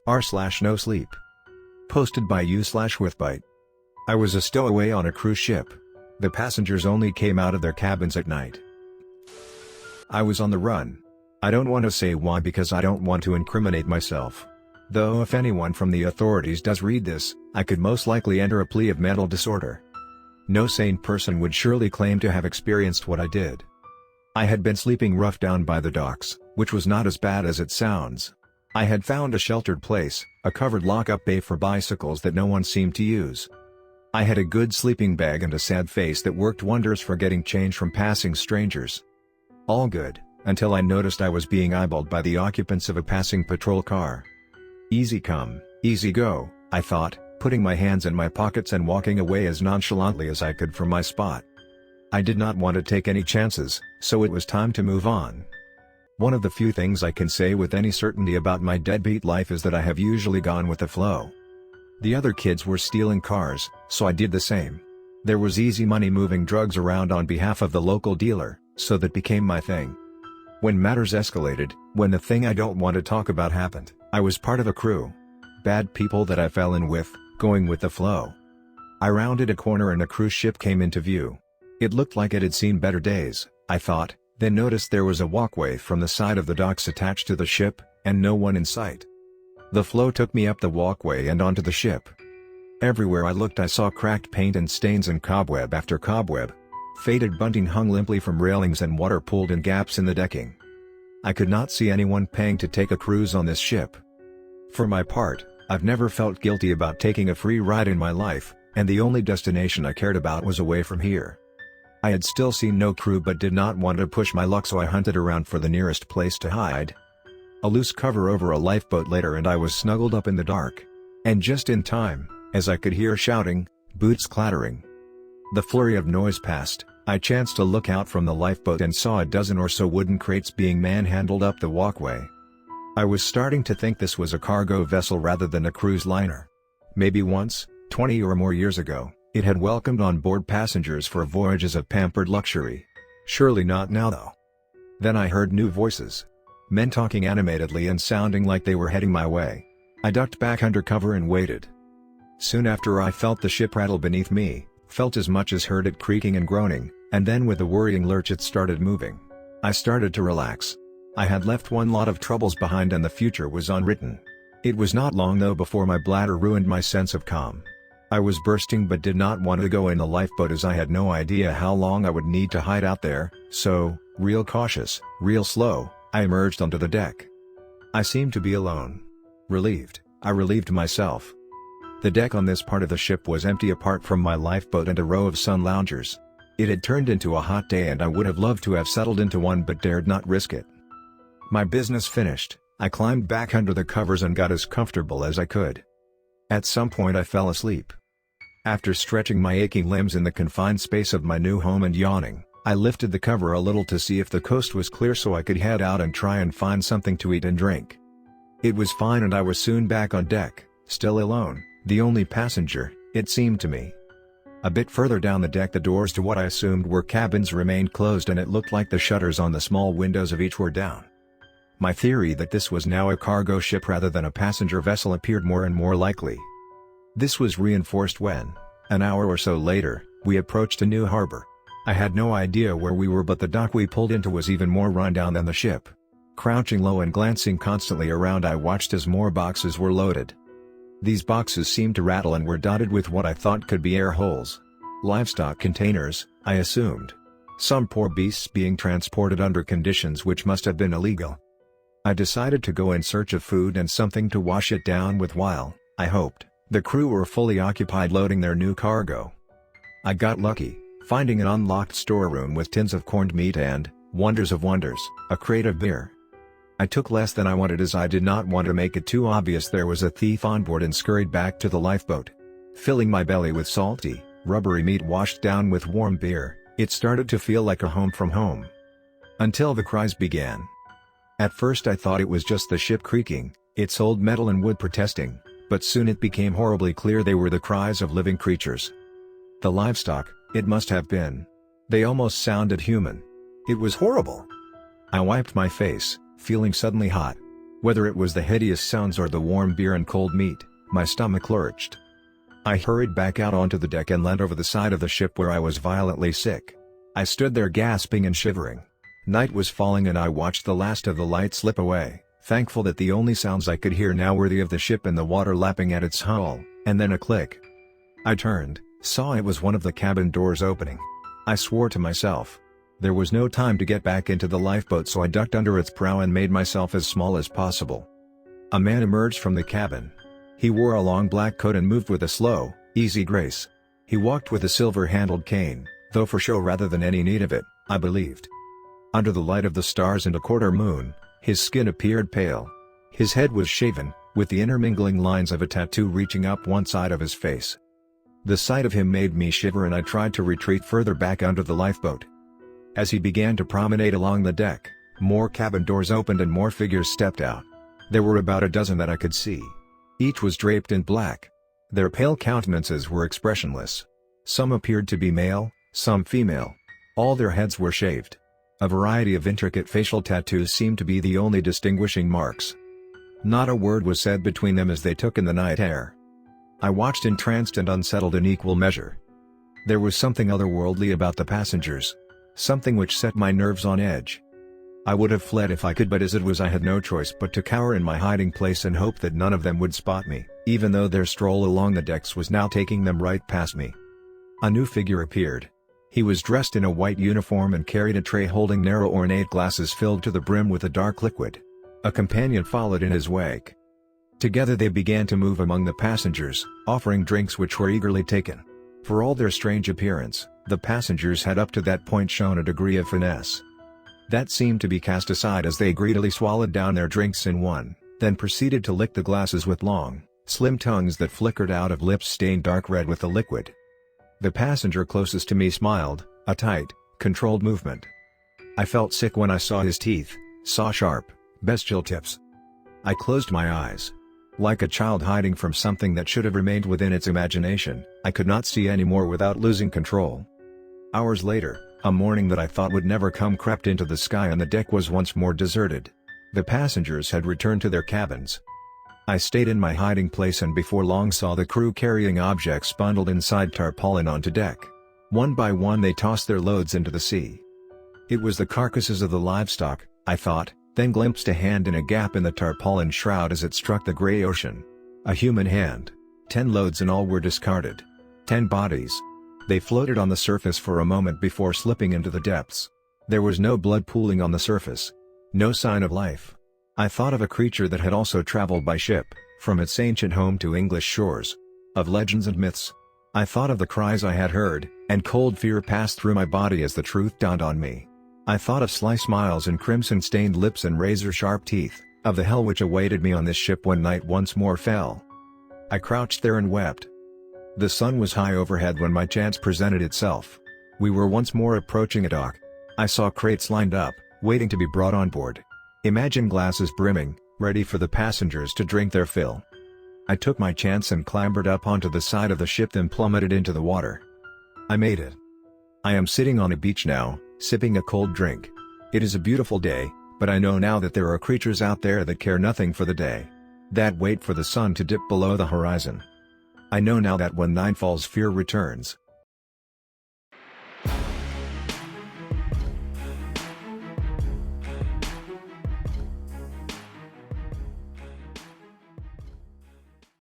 r/NoSleep. Posted by u/withbite. I was a stowaway on a cruise ship. The passengers only came out of their cabins at night. I was on the run. I don't want to say why because I don't want to incriminate myself. Though if anyone from the authorities does read this, I could most likely enter a plea of mental disorder. No sane person would surely claim to have experienced what I did. I had been sleeping rough down by the docks, which was not as bad as it sounds. I had found a sheltered place, a covered lock-up bay for bicycles that no one seemed to use. I had a good sleeping bag and a sad face that worked wonders for getting change from passing strangers. All good, until I noticed I was being eyeballed by the occupants of a passing patrol car. Easy come, easy go, I thought, putting my hands in my pockets and walking away as nonchalantly as I could from my spot. I did not want to take any chances, so it was time to move on. One of the few things I can say with any certainty about my deadbeat life is that I have usually gone with the flow. The other kids were stealing cars, so I did the same. There was easy money moving drugs around on behalf of the local dealer, so that became my thing. When matters escalated, when the thing I don't want to talk about happened, I was part of a crew. Bad people that I fell in with, going with the flow. I rounded a corner and a cruise ship came into view. It looked like it had seen better days, I thought, then noticed there was a walkway from the side of the docks attached to the ship, and no one in sight. The flow took me up the walkway and onto the ship. Everywhere I looked I saw cracked paint and stains and cobweb after cobweb. Faded bunting hung limply from railings and water pooled in gaps in the decking. I could not see anyone paying to take a cruise on this ship. For my part, I've never felt guilty about taking a free ride in my life, and the only destination I cared about was away from here. I had still seen no crew but did not want to push my luck, so I hunted around for the nearest place to hide. A loose cover over a lifeboat later and I was snuggled up in the dark. And just in time, as I could hear shouting, boots clattering. The flurry of noise passed, I chanced to look out from the lifeboat and saw a dozen or so wooden crates being manhandled up the walkway. I was starting to think this was a cargo vessel rather than a cruise liner. Maybe once, 20 or more years ago, it had welcomed on board passengers for voyages of pampered luxury. Surely not now though. Then I heard new voices. Men talking animatedly and sounding like they were heading my way. I ducked back under cover and waited. Soon after I felt the ship rattle beneath me, felt as much as heard it creaking and groaning, and then with a worrying lurch it started moving. I started to relax. I had left one lot of troubles behind and the future was unwritten. It was not long though before my bladder ruined my sense of calm. I was bursting but did not want to go in the lifeboat as I had no idea how long I would need to hide out there, so, real cautious, real slow, I emerged onto the deck. I seemed to be alone. Relieved, I relieved myself. The deck on this part of the ship was empty apart from my lifeboat and a row of sun loungers. It had turned into a hot day and I would have loved to have settled into one but dared not risk it. My business finished, I climbed back under the covers and got as comfortable as I could. At some point I fell asleep. After stretching my aching limbs in the confined space of my new home and yawning, I lifted the cover a little to see if the coast was clear so I could head out and try and find something to eat and drink. It was fine and I was soon back on deck, still alone, the only passenger, it seemed to me. A bit further down the deck the doors to what I assumed were cabins remained closed and it looked like the shutters on the small windows of each were down. My theory that this was now a cargo ship rather than a passenger vessel appeared more and more likely. This was reinforced when, an hour or so later, we approached a new harbor. I had no idea where we were but the dock we pulled into was even more rundown than the ship. Crouching low and glancing constantly around I watched as more boxes were loaded. These boxes seemed to rattle and were dotted with what I thought could be air holes. Livestock containers, I assumed. Some poor beasts being transported under conditions which must have been illegal. I decided to go in search of food and something to wash it down with while, I hoped, the crew were fully occupied loading their new cargo. I got lucky, finding an unlocked storeroom with tins of corned meat and, wonders of wonders, a crate of beer. I took less than I wanted as I did not want to make it too obvious there was a thief on board and scurried back to the lifeboat. Filling my belly with salty, rubbery meat washed down with warm beer, it started to feel like a home from home. Until the cries began. At first I thought it was just the ship creaking, its old metal and wood protesting, but soon it became horribly clear they were the cries of living creatures. The livestock, it must have been. They almost sounded human. It was horrible. I wiped my face, feeling suddenly hot. Whether it was the hideous sounds or the warm beer and cold meat, my stomach lurched. I hurried back out onto the deck and leant over the side of the ship where I was violently sick. I stood there gasping and shivering. Night was falling and I watched the last of the light slip away, thankful that the only sounds I could hear now were the of the ship and the water lapping at its hull, and then a click. I turned, saw it was one of the cabin doors opening. I swore to myself. There was no time to get back into the lifeboat, so I ducked under its prow and made myself as small as possible. A man emerged from the cabin. He wore a long black coat and moved with a slow, easy grace. He walked with a silver-handled cane, though for show rather than any need of it, I believed. Under the light of the stars and a quarter moon, his skin appeared pale. His head was shaven, with the intermingling lines of a tattoo reaching up one side of his face. The sight of him made me shiver and I tried to retreat further back under the lifeboat. As he began to promenade along the deck, more cabin doors opened and more figures stepped out. There were about a dozen that I could see. Each was draped in black. Their pale countenances were expressionless. Some appeared to be male, some female. All their heads were shaved. A variety of intricate facial tattoos seemed to be the only distinguishing marks. Not a word was said between them as they took in the night air. I watched entranced and unsettled in equal measure. There was something otherworldly about the passengers. Something which set my nerves on edge. I would have fled if I could, but as it was I had no choice but to cower in my hiding place and hope that none of them would spot me, even though their stroll along the decks was now taking them right past me. A new figure appeared. He was dressed in a white uniform and carried a tray holding narrow ornate glasses filled to the brim with a dark liquid. A companion followed in his wake. Together they began to move among the passengers, offering drinks which were eagerly taken. For all their strange appearance, the passengers had up to that point shown a degree of finesse. That seemed to be cast aside as they greedily swallowed down their drinks in one, then proceeded to lick the glasses with long, slim tongues that flickered out of lips stained dark red with the liquid. The passenger closest to me smiled, a tight, controlled movement. I felt sick when I saw his teeth, saw sharp, bestial tips. I closed my eyes. Like a child hiding from something that should have remained within its imagination, I could not see anymore without losing control. Hours later, a morning that I thought would never come crept into the sky and the deck was once more deserted. The passengers had returned to their cabins. I stayed in my hiding place and before long saw the crew carrying objects bundled inside tarpaulin onto deck. One by one they tossed their loads into the sea. It was the carcasses of the livestock, I thought, then glimpsed a hand in a gap in the tarpaulin shroud as it struck the gray ocean. A human hand. 10 loads in all were discarded. 10 bodies. They floated on the surface for a moment before slipping into the depths. There was no blood pooling on the surface. No sign of life. I thought of a creature that had also traveled by ship, from its ancient home to English shores. Of legends and myths. I thought of the cries I had heard, and cold fear passed through my body as the truth dawned on me. I thought of sly smiles and crimson-stained lips and razor-sharp teeth, of the hell which awaited me on this ship when night once more fell. I crouched there and wept. The sun was high overhead when my chance presented itself. We were once more approaching a dock. I saw crates lined up, waiting to be brought on board. Imagine glasses brimming, ready for the passengers to drink their fill. I took my chance and clambered up onto the side of the ship, then plummeted into the water. I made it. I am sitting on a beach now, sipping a cold drink. It is a beautiful day, but I know now that there are creatures out there that care nothing for the day. That wait for the sun to dip below the horizon. I know now that when night falls fear returns.